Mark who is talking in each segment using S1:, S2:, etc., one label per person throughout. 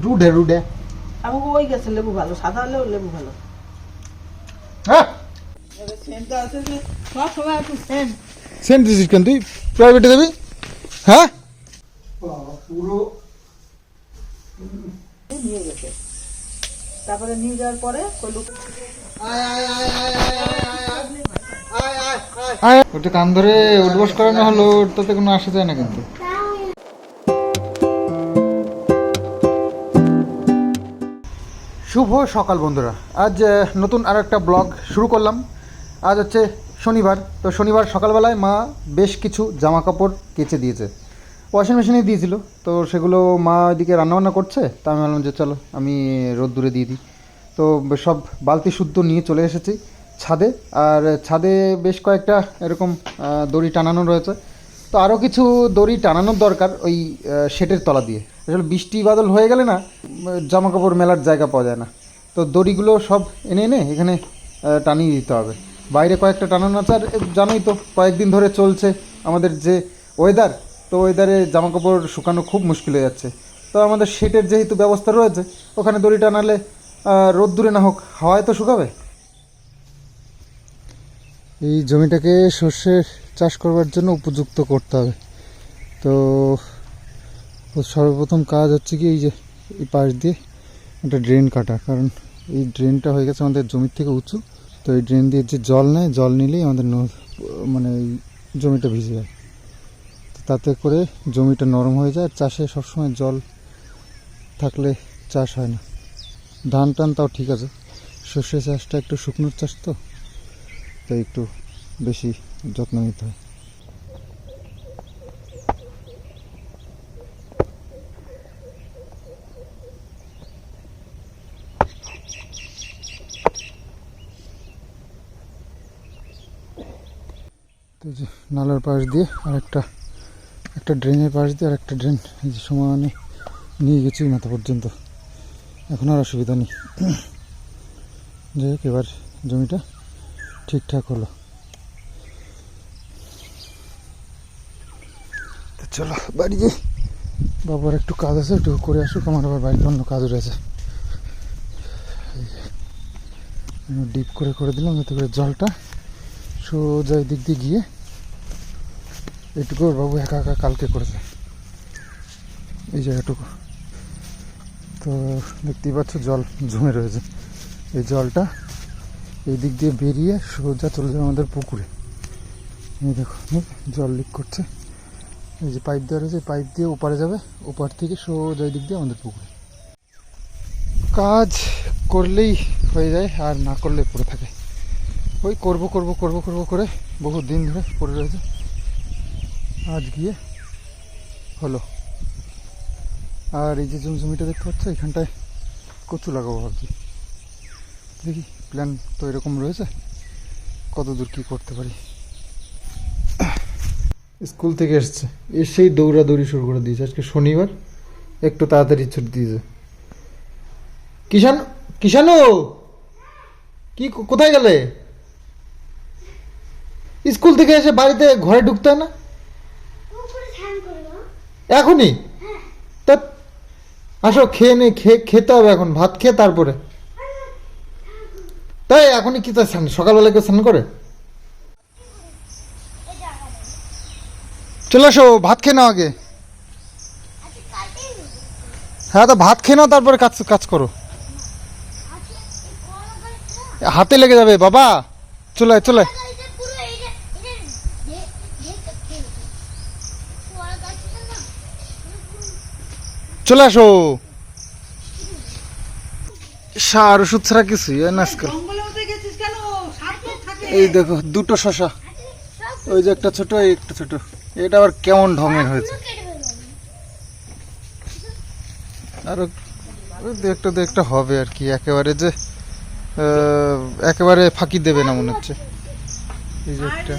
S1: রুডে রুডে
S2: আমাকে ওই গেছে লেবু ভালো, সাদা হলেও লেবু ভালো।
S1: হ্যাঁ
S2: সেন্টটা আছে যে সব সময় একটু সেন্ট।
S1: সেন্ট দিছিস কেন তুই? প্রাইভেটে যাবি? হ্যাঁ পুরো
S2: নিয়ে গেছে, তারপরে নিয়ে যাওয়ার পরে কইলু
S1: ওটা কান ধরে উঠবস করানো হলো, ওর তাতে কোনো আসা যায় না কিন্তু। শুভ সকাল বন্ধুরা, আজ নতুন আর একটা ব্লগ শুরু করলাম। আজ হচ্ছে শনিবার, তো শনিবার সকালবেলায় মা বেশ কিছু জামা কাপড় কেচে দিয়েছে, ওয়াশিং মেশিনে দিয়েছিল। তো সেগুলো মা ওইদিকে রান্নাবান্না করছে, তা আমি বললাম যে চলো আমি রোদ্দুরে দিয়ে দিই। তো সব বালতি শুদ্ধ নিয়ে চলে এসেছি ছাদে, আর ছাদে বেশ কয়েকটা এরকম দড়ি টানানো রয়েছে। তো আরও কিছু দড়ি টানানোর দরকার ওই শেডের তলা দিয়ে। আসলে বৃষ্টি বাদল হয়ে গেলে না জামা কাপড় মেলার জায়গা পাওয়া যায় না, তো দড়িগুলো সব এনে এনে এখানে টানিয়ে দিতে হবে। বাইরে কয়েকটা টানানো আছে, আর জানোই তো কয়েকদিন ধরে চলছে আমাদের যে ওয়েদার, তো ওয়েদারে জামা কাপড় শুকানো খুব মুশকিল হয়ে যাচ্ছে। তো আমাদের শেডের যেহেতু ব্যবস্থা রয়েছে, ওখানে দড়ি টানালে রোদ্দুরে না হোক হাওয়ায় তো শুকাবে। এই জমিটাকে সর্ষের চাষ করবার জন্য উপযুক্ত করতে হবে। তো সর্বপ্রথম কাজ হচ্ছে কি, এই যে এই পাশ দিয়ে একটা ড্রেন কাটা, কারণ এই ড্রেনটা হয়ে গেছে আমাদের জমির থেকে উঁচু। তো এই ড্রেন দিয়ে যে জল নেয়, জল নিলেই আমাদের মানে এই জমিটা ভিজে যায়। তো তাতে করে জমিটা নরম হয়ে যায়, আর চাষে সবসময় জল থাকলে চাষ হয় না। ধান টান তাও ঠিক আছে, সর্ষে চাষটা একটু শুকনোর চাষ, তো তাই একটু বেশি যত্ন নিতে হয়। তো যে নালার পাশ দিয়ে আর একটা ড্রেনের পাশ দিয়ে আর একটা ড্রেন এই যে সমানে নিয়ে গেছি মাথা পর্যন্ত, এখন আর অসুবিধা নেই। যাই হোক, এবার জমিটা ঠিকঠাক হলো। তো চলো বাড়ি যাই, বাবার একটু কাজ আছে, একটু করে আসুক, আমার আবার বাড়িতে অন্য কাজ রয়েছে। ডিপ করে দিলাম, যাতে করে জলটা সোজা দিক দিয়ে গিয়ে, এইটুকু ওর বাবু একা একা কালকে করেছে এই জায়গাটুকু। তো দেখতেই পাচ্ছ জল জমে রয়েছে, এই জলটা এই দিক দিয়ে বেরিয়ে সোজা চলে যাবে আমাদের পুকুরে। এই দেখো জল লিক করছে, এই যে পাইপ দেওয়া রয়েছে, পাইপ দিয়ে ওপারে যাবে, ওপার থেকে সোজা এই দিক দিয়ে আমাদের পুকুরে। কাজ করলেই হয়ে যায়, আর না করলে পড়ে থাকে। ওই করব করে বহু দিন ধরে পড়ে রয়েছে, আজ গিয়ে হলো। আর এই যে জমিটা দেখতে পাচ্ছ, এখানটায় কচু লাগাবো ভাবছি, দেখি প্ল্যান তো এরকম রয়েছে, কত দূর কী করতে পারি। স্কুল থেকে এসছে, এসেই দৌড়াদৌড়ি শুরু করে দিয়েছে। আজকে শনিবার, একটু তাড়াতাড়ি ছুটি দিয়েছে। কিষানু কি কোথায় গেলে? স্কুল থেকে এসে বাড়িতে ঘরে ঢুকতে হয় না এখনই? তা আসো খেয়ে নে, খেতে হবে এখন, ভাত খেয়ে তারপরে। তাই এখনই কি, তাই সকালবেলা কেউ স্নান করে? চলে আসো, ভাত খেয়ে নাও আগে। হ্যাঁ, তো ভাত খেয়ে নাও, তারপরে কাজ করো। হাতে লেগে যাবে বাবা, চলে চলে চলে আসো। সার ওষুধ ছাড়া কিছুই না আজকাল। এই দেখো দুটো শশা, ওই যে একটা ছোট, এই একটা ছোট। এটা আবার কেমন ঢঙের হয়েছে, আরো দু একটা হবে আর কি, একেবারে যে একেবারে ফাঁকি দেবে না মনে হচ্ছে। এই যে একটা,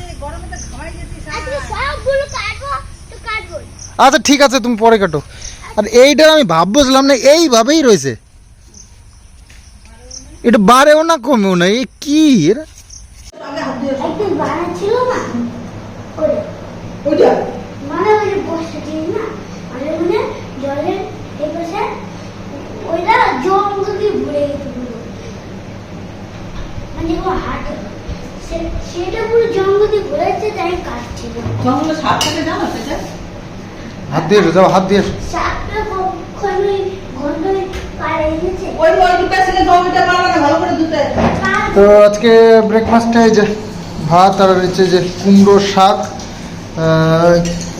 S1: আচ্ছা ঠিক আছে, তুমি পরে কাটো। আর এইটার আমি বুঝলাম না, এইভাবেই রয়েছে, এটা বাড়েও না কমেও না, এই কি এরা?
S3: হয়েছে তাই কাটছি না।
S2: জঙ্গলে সাপ থাকে জানো সেটা?
S1: হাত দিয়ে এসো, যাও হাত দিয়ে এসো।
S3: সাপটা কখনোই গন্ধই পারে গেছে।
S2: ওই দুটো থেকে জমিটা পারবে না ভালো করে দুটো।
S1: তো আজকে ব্রেকফাস্টে এই যে ভাত আর হচ্ছে যে কুমড়ো শাক,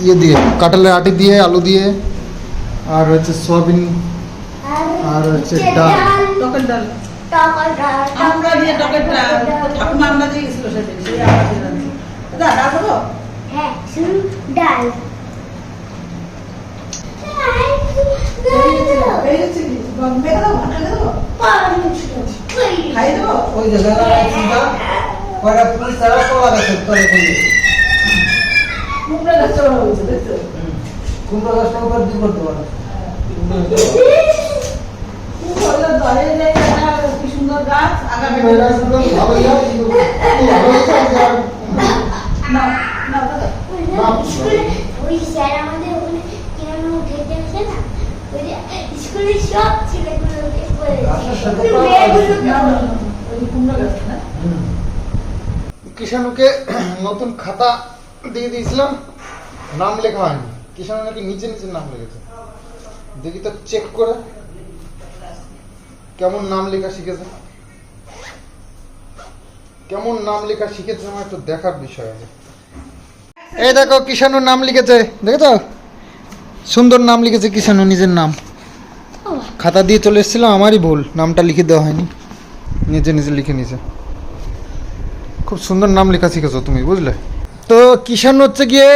S1: ইয়ে দিয়ে কাঁঠালের আটি দিয়ে আলু দিয়ে, আর হচ্ছে সয়াবিন, আর হচ্ছে ডাল।
S2: টকের ডাল।
S3: টক ডাল।
S2: আমরা দিয়ে টকের ডাল ঠাকুমা আমরা দিয়ে গেছিল সেদিন সেই আমরা দিয়ে রান্না। দাদা ডাল দেবো?
S3: হ্যাঁ, শুধু ডাল।
S2: এই হচ্ছে কি? মেঘে দেবো? মেঘে দেবো? খাই দেবো?
S4: ওই যে দাদা সিধা ওরা পুলিশ ছাড়া পাওয়া গেছে তোরে কই
S2: কুমড়া গাছ চড়া হয়েছে দেখছো?
S4: কুমড়ো গাছটা উপর দিয়ে করতে পারে
S2: কুমড়ার দলে যে একটা কি সুন্দর গাছ আগামী না না দাদা
S3: ওই স্যার আমাদের ওখানে কিভাবে উঠে যাচ্ছে না, ওই যে স্কুলের সব ছেলেগুলোকে
S2: ওই কুমড়া গাছ না
S1: কিষাণুকে নতুন খাতা দিয়ে দিয়েছিলাম, নাম লেখা হয়নি। কিষাণু নাকি নিচে নিচে নাম লিখেছে। দেখি তো চেক করে কেমন নাম লেখা শিখেছে, কেমন নাম লেখা শিখেছে আমার একটু দেখার বিষয় আছে। এই দেখো কিষাণুর নাম লিখেছে, দেখেছো? সুন্দর নাম লিখেছে কিষাণু, নিজের নাম। খাতা দিয়ে চলে এসেছিল, আমারই ভুল, নামটা লিখে দেওয়া হয়নি, নিজে নিজে লিখে নিয়েছে। খুব সুন্দর নাম লেখা শিখেছো তুমি, বুঝলে? তো কিষাণ হচ্ছে গিয়ে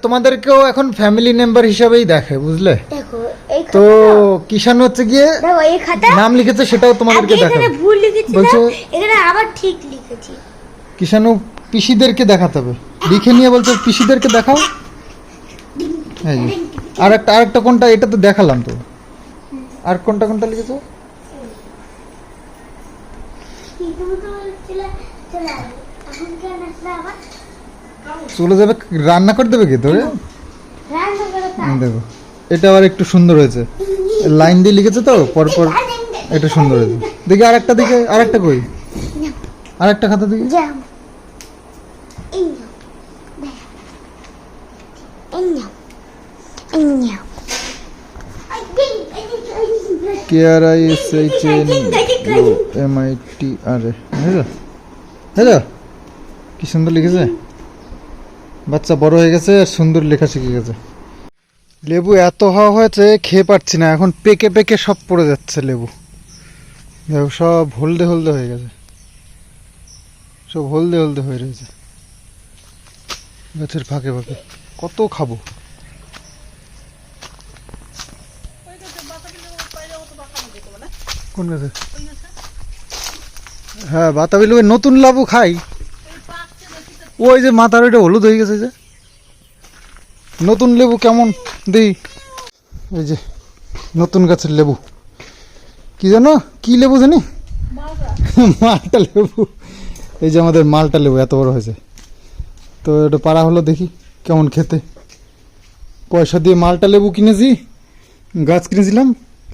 S1: তোমাদেরকেও এখন ফ্যামিলি মেম্বার হিসাবেই দেখে, বুঝলে?
S3: দেখো এই
S1: তো কিষাণ হচ্ছে গিয়ে
S3: দেখো এই খাতা
S1: নাম লিখেছে, সেটাও তোমাদেরকে
S3: আগে
S1: দেখাবে।
S3: এখানে ভুল লিখেছি না,
S1: বলছে
S3: এখানে আবার ঠিক লিখেছি।
S1: কিষাণু পিসিদেরকে দেখাতে হবে, লিখে নিয়ে বলছে পিসিদেরকে দেখাও। এই যে আরেকটা কোনটা, এটা তো দেখালাম তো। আর কোনটা কোনটা লিখেছো?
S3: তুমি তো বলছিলে চলে আসবে, এখন কেন আসলে আবার?
S1: চলে যাবে, রান্না করে দেবে কি তোরে?
S3: রান্না করে
S1: দেখো এটা আবার একটু সুন্দর হয়েছে, লাইন দিয়ে লিখেছে তো পরপর, এটা সুন্দর হয়েছে। দেখি আরেকটা দিকে, আরেকটা কই, আরেকটা খাতা দিকে।
S3: যাও এই নাও, এই নাও, এই নাও।
S1: কি সুন্দর লিখেছে, বাচ্চা বড় হয়ে গেছে আর সুন্দর লেখা শিখে গেছে। লেবু এত হওয়া হয়েছে খেয়ে পাচ্ছি না, এখন পেকে পেকে সব পড়ে যাচ্ছে লেবু। দেখো সব হলদে হলদে হয়ে গেছে, সব হলদে হলদে হয়ে রয়েছে গাছের ফাঁকে ফাঁকে। কত খাবো? কোন গাছে? হ্যাঁ বাতাবি লেবু, নতুন লেবু খাই। ওই যে মাথার ওইটা হলুদ হয়ে গেছে, যে নতুন লেবু কেমন দেই। এই যে নতুন গাছের লেবু, কি জানো কি লেবু জানি, মালটা লেবু। এই যে আমাদের মালটা লেবু এত বড় হয়েছে, তো এটা পাড়া হলো, দেখি কেমন খেতে। পয়সা দিয়ে মালটা লেবু কিনেছি, গাছ কিনেছিলাম,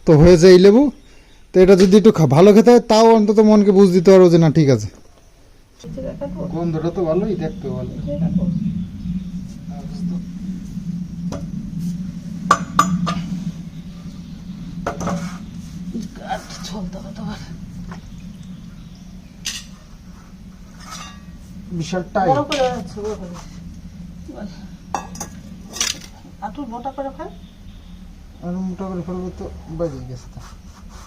S1: তো হয়েছে এই লেবু। তো এটা যদি একটু ভালো খেতে হয়, তাও অন্তত মনকে বুঝ দিতে পারবো যে না ঠিক আছে। গন্ধটা তো ভালোই, দেখতে ভালো। বিশাল টাই,
S2: বড় করে আছে বড় করে আটু মোটা করে খাই।
S1: আর মোটা করে ফেলবো তো বাজে গেছে।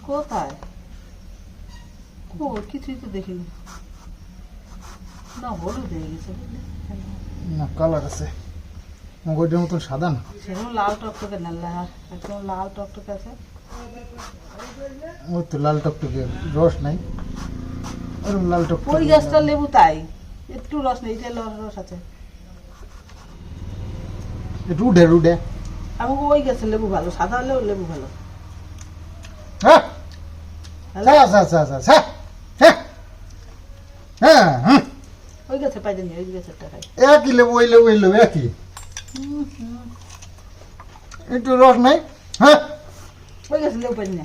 S2: কোথায় ও কিছুই তো দেখিনি না, হলুদ হয়ে গেছে
S1: না কালার আছে, মগজের মতন সাদা না,
S2: সেরকম লাল টকটকে না, একদম লাল টকটকে আছে।
S1: ওই তো লাল টকটকে, রস নাই ওরকম লাল
S2: ওই
S1: টকটকে।
S2: গাছটার লেবু তাই একটু রস নেই, এটা রস আছে।
S1: রুডে রুডে,
S2: আমাকে ওই গাছের লেবু ভালো, সাদা হলেও লেবু ভালো।
S1: হ্যাঁ
S2: ভালো? ওই গাছে পাই জানি, ওই গাছেরটা খাই।
S1: একই লেবু, ওই লেবু এই লেবু একই, একটু রস নাই। হ্যাঁ
S2: ওই গাছের লেবু পাই না।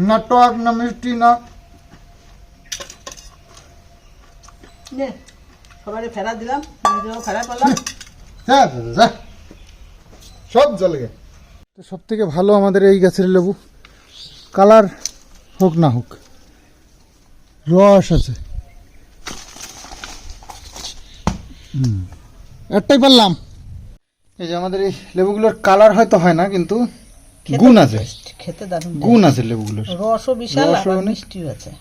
S1: না টক না মিষ্টি না।
S2: নে সবাই ফেরা দিলাম, নিজেও ফেরা করলাম।
S1: যা যা, যা সব জলে গে। তো সব থেকে ভালো আমাদের এই গাছের লেবু, কালার হোক না হোক রস আছে। একটাই পারলাম। এই যে আমাদের এই লেবুগুলোর কালার হয়তো হয় না, কিন্তু গুণ আছে,
S2: খেতে দারুণ,
S1: গুণ আছে লেবুগুলোর।
S2: রসও বিশাল,
S1: রসও
S2: আবার
S1: অনেক।
S2: মিষ্টিও আছে।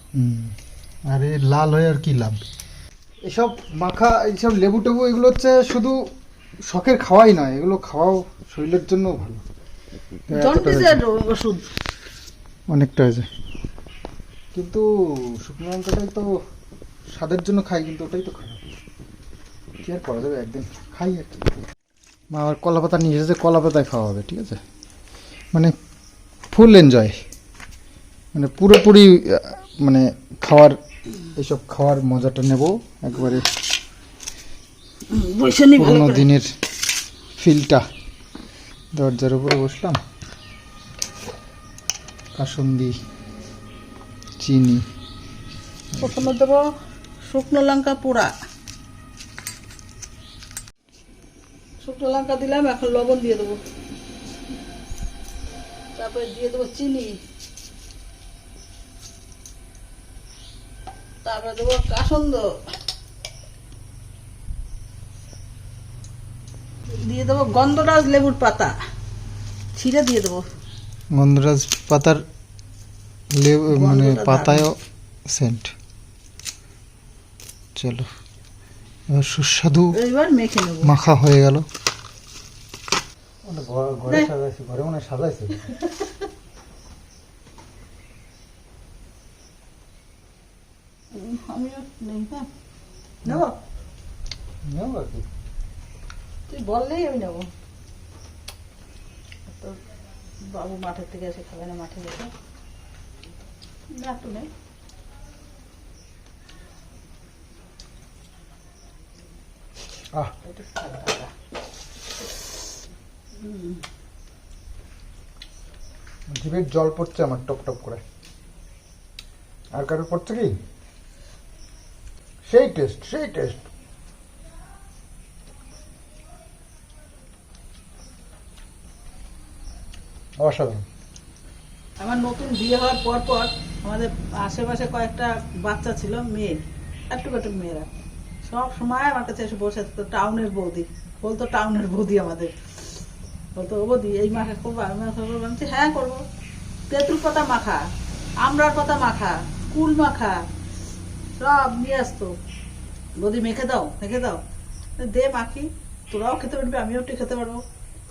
S1: আর এই লাল হয়ে আর কি লাভ। এসব মাখা, এইসব লেবু টেবু এগুলো হচ্ছে শুধু শখের খাওয়াই নয়, এগুলো খাওয়াও শরীরের জন্য ভালো।
S2: জন্ডিসের ওষুধ
S1: অনেকটা হয়েছে, কিন্তু শুকনো লঙ্কাটাই তো স্বাদের জন্য খাই, কিন্তু ওটাই তো খারাপ। কি আর করা যাবে, একদিন খাই আর কি। মা আবার কলা পাতা নিয়ে এসেছে, কলা পাতায় খাওয়া হবে, ঠিক আছে? মানে ফুল এনজয়, মানে পুরোপুরি মানে খাওয়ার, এইসব খাওয়ার মজাটা নেব একবারে,
S2: বৈশালী ভালো
S1: পুরোনো
S2: করে।
S1: দিনের ফিলটা। দরজার উপরে বসলাম, কাসুন্দি, চিনি,
S2: প্রথমে দেবো শুকনো লঙ্কা পোড়া, শুকনো লঙ্কা দিলাম, এখন লবণ দিয়ে দেবো, তারপরে দিয়ে দেবো চিনি, তারপরে দেবো কাসন্দ, দিয়ে দেবো গন্ধরাজ লেবুর পাতা ছিঁড়ে দিয়ে দেবো।
S1: গন্ধরাজ পাতার মানে
S2: গন্ধটা
S1: পাতায়ও সেন্ট। চলো এবার সুস্বাদু
S2: এবার মেখে নেবো।
S1: মাখা হয়ে গেল।
S2: ঘরে
S1: সাজাইছি, ঘরে মনে সাজাইছে।
S2: আমিও নেই, হ্যাঁ নেবো, তুই বললেই আমি নেবো। তো বাবু মাঠের থেকে এসে খাবে না, মাঠে গেছে না, একটু নেই।
S1: আহ,
S2: একটু সাদা।
S1: জিভের জল পড়ছে আমার টপ টপ করে। আর কারোর পড়ছে কি? সেই টেস্ট, সেই টেস্ট। অসাধারণ।
S2: আমার নতুন বিয়ে হওয়ার পর পর আমাদের আশেপাশে কয়েকটা বাচ্চা ছিল, মেয়ে, একটু মেয়েরা, সব সময় আমার কাছে এসে বসে থাকতো। টাউনের বৌদি বলতো, টাউনের বৌদি আমাদের বলতো, ও বৌদি এই মাখা করবো? আমি বলছি হ্যাঁ করবো। তেঁতুল পাতা মাখা, আমড়ার পাতা মাখা, কুল মাখা সব নিয়ে আসতো। বৌদি মেখে দাও, মেখে দাও, দে মাখি, তোরাও খেতে পারবি, আমিও একটু খেতে পারবো।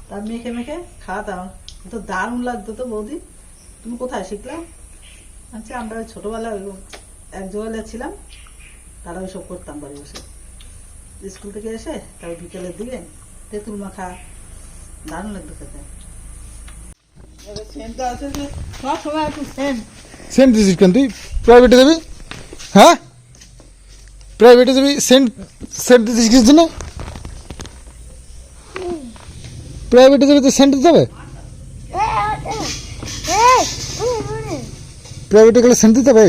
S2: তার মেখে মেখে খাওয়াতাম, তো দারুণ লাগতো। তো বৌদি তুমি কোথায় শিখলাম? আচ্ছা, আমরা ওই ছোটবেলায় এক জায়গায় ছিলাম, তারা ওইসব করতাম বাড়ি বসে। স্কুল থেকে এসে তারপর বিকেলের দিকে তেঁতুল মাখা, দারুণ লাগতো খেতে। সেন্টটা আছে যে সব সময় একটু সেন্ট।
S1: সেন্ট দিছিস কেন তুই? প্রাইভেটে যাবি? হ্যাঁ, প্রাইভেটে যাবি, সেন্ট সেন্ট দিছিস কিছু জন্য? প্রাইভেটে যাবি তো সেন্ট দিতে হবে? প্রাইভেটে গেলে সেন্ট দিতে হবে?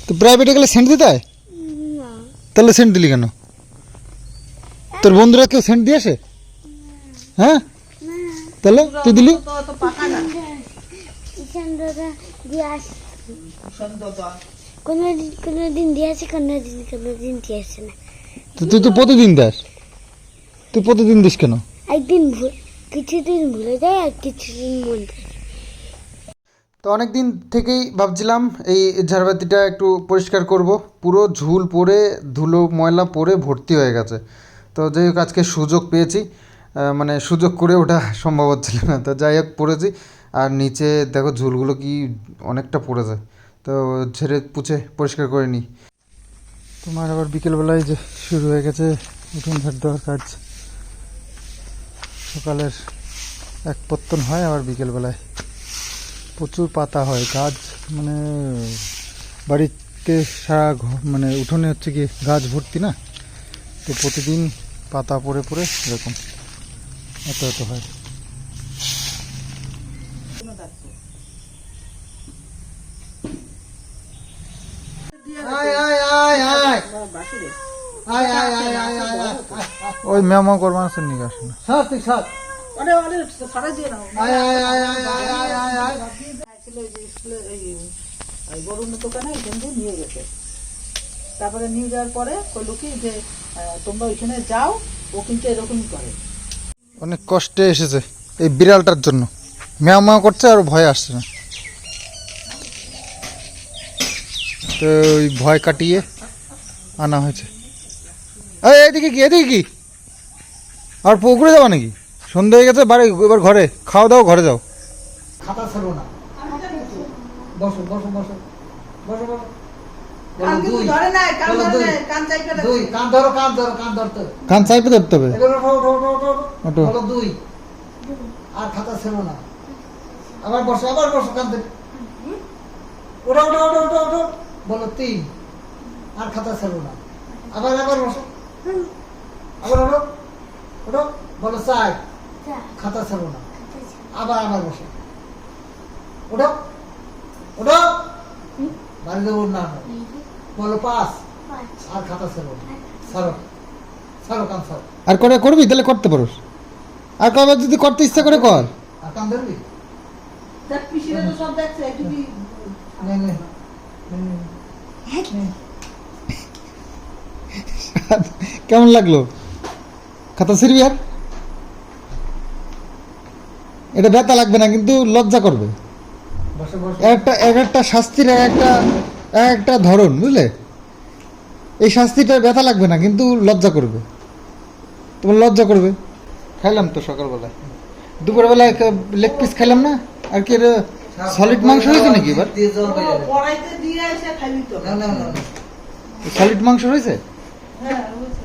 S1: তো প্রাইভেটে গেলে সেন্ট দিতে হয়? তাহলে সেন্ট দিলি কেন? তোর বন্ধুরা কেউ সেন্ট দিয়ে আসে? হ্যাঁ, তাহলে তুই দিলি?
S2: তো অত পাকা না।
S3: কোনোদিন দিয়ে আসে, কোনোদিন দিয়ে আসে না।
S1: তো তুই তো প্রতিদিন দাস, তুই প্রতিদিন দিস কেন?
S3: একদিন কিছুদিন ভুলে যায়, আর কিছুদিন মনে থাকে।
S1: তো অনেক দিন থেকেই ভাবছিলাম এই ঝাড়বাতিটা একটু পরিষ্কার করব, পুরো ঝুল পড়ে ধুলো ময়লা পড়ে ভর্তি হয়ে গেছে। তো যাই হোক, আজকে সুযোগ পেয়েছি, মানে সুযোগ করে ওঠা সম্ভব হচ্ছিল না, তো যাই হোক পড়েছি। আর নিচে দেখো ঝুলগুলো কি অনেকটা পড়েছে, তো ঝেড়ে পুছে পরিষ্কার করে নিই। তোমার আবার বিকেলবেলায় যে শুরু হয়ে গেছে উঠোন ঝাড় দেওয়ার কাজ। সকালের এক পত্তন হয়, আবার বিকেলবেলায় প্রচুর পাতা হয়। গাছ মানে বাড়িতে সারা মানে উঠোনে হচ্ছে কি গাছ ভর্তি না, তো প্রতিদিন পাতা পড়ে পড়ে এরকম এত এত হয়।
S4: আয় আয় আয় আয়
S2: বাসুরে
S4: আয় আয় আয় আয় আয় আয়
S1: ওই মেমো করবার আছে নিয়ে আসে না
S4: সর তুই সর
S2: অরে অরে সরাই দিয়ে নাও
S4: আয় আয় আয় আয় আয় আয় আয় আয়
S2: ছিল ওই যে স্কুলে ওই গরুর দোকানে ওইখান দিয়ে নিয়ে গেছে। তারপরে নিয়ে যাওয়ার পরে বললো কি যে তোমরা ওইখানে যাও, ও কিন্তু এরকমই করে।
S1: অনেক কষ্টে এসেছে এই বিড়ালটার জন্য, ম্যাও ম্যাও করছে আর ভয় আসছে না, তো ওই ভয় কাটিয়ে আনা হয়েছে। এই এদিকে কি, এদিকে কি, আর পুকুরে যাবো নাকি? সন্ধ্যা হয়ে গেছে, বাড়ি এবার ঘরে খাওয়া দাও, ঘরে যাও।
S4: খাতা ছাড়ো না, বসো বসো বসো বসো বসো।
S2: কান
S4: বলো
S2: কিন্তু
S4: দুই,
S2: ধরে নাই, কান
S4: বলো
S2: ধরে
S4: দুই,
S2: নাই, কান চাইপে রাখছে।
S4: দুই, কান ধরো কান ধরো কান ধরতে হবে।
S1: কান চাইপে ধরতে হবে।
S4: এবার ওঠো ওঠো ওঠো ওঠো
S1: ওঠো।
S4: বলো দুই, আর খাতা ছেড়ো না, আবার বসো কান ধরে, ওঠো ওঠো ওঠো ওঠো ওঠো, বলো তিন, আর খাতা ছেড়ো না, আবার আবার বসো, আবার ওঠো ওঠো, বলো চার, খাতা ছেড়ো না, আবার আবার বসো, ওঠো ওঠো, বাড়িতে ওর না বলো পাঁচ, আর খাতা ছেড়ো না, ছাড়ো ছাড়ো কান ছাড়ো,
S1: আর করে করবি তাহলে করতে পারোস, আর কবার যদি করতে ইচ্ছা করে কর।
S4: আর কান ধরবি,
S2: দেখ পিসিরা তো সব দেখছে, একটু কি
S4: নে নে নে।
S1: কেমন লাগলো? খাতা ছিড়বি আর? এটা ব্যথা লাগবে না, কিন্তু লজ্জা করবে।
S4: বসে বসে
S1: একটা শাস্তির একটা ধরন, বুঝলে? এই শাস্তিটা ব্যথা লাগবে না, কিন্তু লজ্জা করবে, তোমার লজ্জা করবে। খাইলাম তো সকালবেলায়, দুপুরবেলায় লেগ পিস খাইলাম না, আর কি সলিড মাংস হয়েছে নাকি এবার?
S4: দিয়ে জল বেরিয়ে যাবে।
S2: পড়াইতে দিয়ে এসে খাইবি তো।
S4: না না না না,
S1: সলিড মাংস হয়েছে?
S2: হ্যাঁ বুঝছি।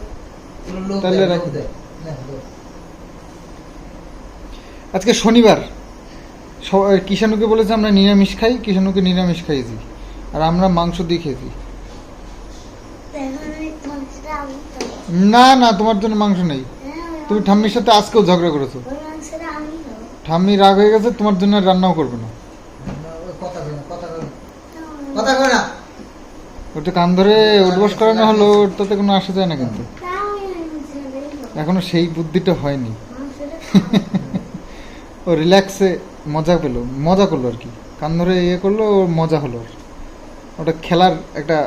S4: এগুলো লোক
S1: তাহলে
S4: দেয়,
S1: রাখি
S4: লোক দেয়। না, লোক।
S1: আজকে শনিবার, কিষাণুকে বলেছে আমরা নিরামিষ খাই, কিষাণুকে নিরামিষ খাইয়েছি, আর আমরা মাংস দিয়ে খেয়েছি। না না, তোমার জন্য মাংস নেই, তুমি ঠাম্মির সাথে আজকেও ঝগড়া করেছো, ঠাম্মি রাগ হয়ে গেছে, তোমার জন্য আর রান্নাও করবে না।
S4: না, ওই কথা কয় না, কথা কয় না। কথা কয় না।
S1: ওটা কান ধরে উঠবস করানো হলো, ওর তাতে কোনো আসা যায় না, কিন্তু এখনো সেই বুদ্ধিটা হয়নি। ও রিল্যাক্সে মজা পেলো, মজা করলো আর কি, কান ধরে ইয়ে করলো, ওর মজা হলো, ওটা খেলার একটা।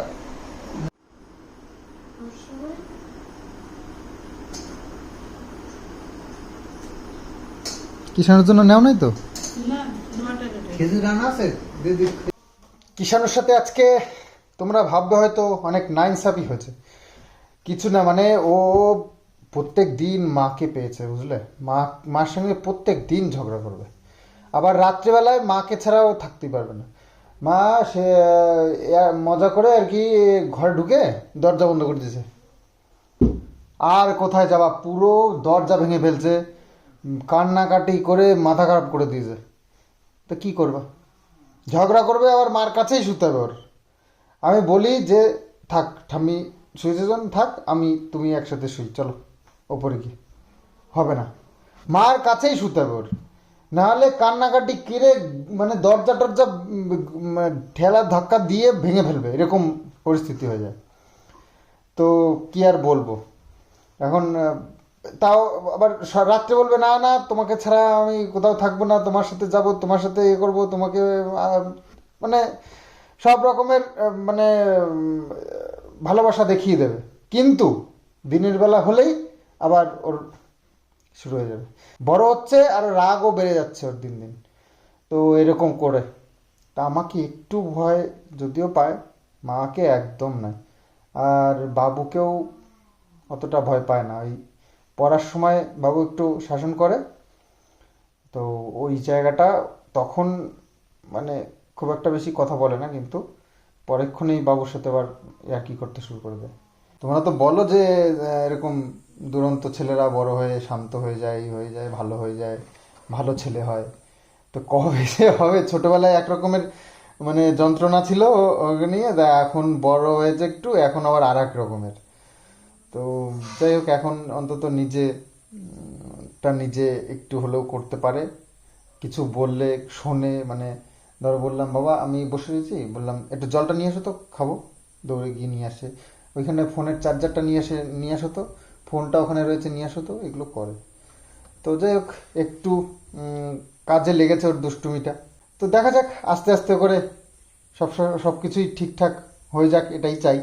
S1: কিষাণের জন্য নেও নাই তো?
S2: না, নয়টা রেডি।
S4: খেজুর রান্না আছে? দিয়ে দিই।
S1: কিষাণের সাথে আজকে তোমরা ভাববে হয়তো অনেক নাইনসাফি হয়েছে, কিছু না, মানে ও প্রত্যেক দিন মাকে পেয়েছে, বুঝলে? মার সঙ্গে প্রত্যেক দিন ঝগড়া করবে, আবার রাত্রিবেলায় মাকে ছাড়াও থাকতেই পারবে না। মা সে মজা করে আর কি ঘরে ঢুকে দরজা বন্ধ করে দিয়েছে, আর কোথায় যাবা, পুরো দরজা ভেঙে ফেলছে, কান্নাকাটি করে মাথা খারাপ করে দিয়েছে। তো কি করবা, ঝগড়া করবে, আবার মার কাছেই শুতে হবে ওর। আমি বলি যে থাক, ঠাম্মি শুয়েছে যখন থাক, তুমি একসাথে শুই, চলো ওপরে গিয়ে, হবে না, মার কাছেই শুতে হবে ওর, নাহলে কান্নাকাটি কিরে মানে দরজা টরজা ঠেলা ধাক্কা দিয়ে ভেঙে ফেলবে, এরকম পরিস্থিতি হয়ে যায়। তো কি আর বলবো এখন, তাও আবার রাত্রে বলবে না না তোমাকে ছাড়া আমি কোথাও থাকবো না, তোমার সাথে যাব, তোমার সাথে ইয়ে করবো, তোমাকে মানে সব রকমের মানে ভালোবাসা দেখিয়ে দেবে, কিন্তু দিনের বেলা হলেই আবার ওর শুরু হয়ে যাবে, বড় হচ্ছে আর রাগও বেড়ে যাচ্ছে ওর দিন দিন, তো এরকম করে। তা আমাকে একটু ভয় যদিও পায়, মাকে একদম নয়, আর বাবুকেও অতটা ভয় পায় না। ওই পড়ার সময় বাবু একটু শাসন করে, তো ওই জায়গাটা তখন মানে খুব একটা বেশি কথা বলে না, কিন্তু পরেক্ষণেই বাবুর সাথে আবার ইয়ার্কি করতে শুরু করে দেয়। তোমরা তো বলো যে এরকম দুরন্ত ছেলেরা বড় হয়ে শান্ত হয়ে যায়, ভালো হয়ে যায়, ভালো ছেলে হয়, তো কবে সে হবে? ছোটবেলায় একরকমের মানে যন্ত্রণা ছিল ওকে নিয়ে, এখন বড় হয়েছে একটু, এখন আবার আর এক রকমের। তো যাই হোক, এখন অন্তত নিজে একটু হলেও করতে পারে, কিছু বললে শোনে। মানে ধরো বললাম বাবা আমি বসে রয়েছি, বললাম একটু জলটা নিয়ে এসো তো খাবো, দৌড়ে গিয়ে নিয়ে আসে, ওইখানে ফোনের চার্জারটা নিয়ে আসো তো, ফোনটা ওখানে রয়েছে নিয়ে আসো তো, এগুলো করে। তো যাই হোক, একটু কাজে লেগেছে ওর দুষ্টুমিটা। তো দেখা যাক আস্তে আস্তে করে সব কিছুই ঠিকঠাক হয়ে যাক, এটাই চাই।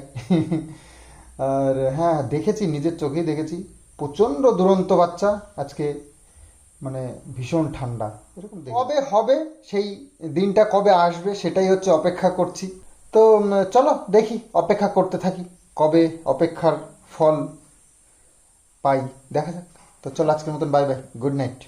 S1: আর হ্যাঁ, দেখেছি, নিজের চোখেই দেখেছি, প্রচণ্ড দুরন্ত বাচ্চা আজকে, মানে ভীষণ ঠান্ডা এরকম কবে হবে, সেই দিনটা কবে আসবে সেটাই হচ্ছে অপেক্ষা করছি। তো চলো দেখি, অপেক্ষা করতে থাকি, কবে অপেক্ষার ফল পাই দেখা যাক। তো চলো, আজকের মতন বাই বাই, গুড নাইট।